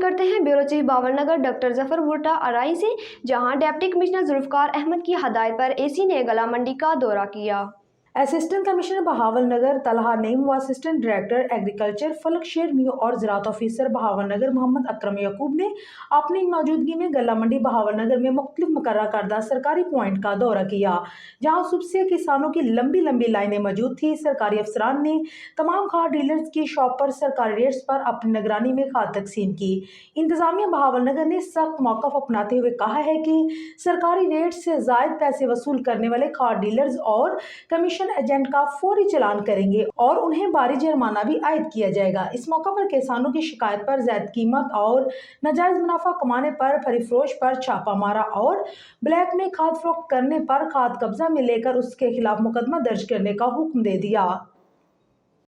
करते हैं bureau chief बावलनगर doctor Zafar भुट्टा अराई से, जहां डिप्टी कमिश्नर जुल्फकार अहमद की हदायत पर एसी ने गला मंडी का दौरा किया। असिस्टेंट कमिश्नर बहावलनगर तलहा नईम व असिस्टेंट डायरेक्टर एग्रीकल्चर फलक शेर मियो और ज़राअत ऑफिसर बहावलनगर मोहम्मद अकरम यकूब ने अपनी मौजूदगी में गला मंडी बहावलनगर में मुख्तलिफ मुकर्रर करदा सरकारी पॉइंट का दौरा किया, जहाँ सुबह से किसानों की लंबी लंबी लाइनें मौजूद थी। सरकारी अफसरान ने तमाम खाद डीलर्स की शॉप पर सरकारी रेट्स पर अपनी निगरानी में खाद तकसीम की। इंतजामिया बहावलनगर ने सख्त मौक़िफ़ अपनाते हुए कहा है कि सरकारी रेट से ज़ायद पैसे वसूल करने वाले खाद डीलर्स और कमीशन एजेंट का फौरी चालान करेंगे और उन्हें भारी जुर्माना भी आयद किया जाएगा। इस मौके पर किसानों की शिकायत पर ज़ायद कीमत और नाजायज मुनाफा कमाने पर फरीफरोश पर छापा मारा और ब्लैक में खाद फरोख्त करने पर खाद कब्जा में लेकर उसके खिलाफ मुकदमा दर्ज करने का हुक्म दे दिया।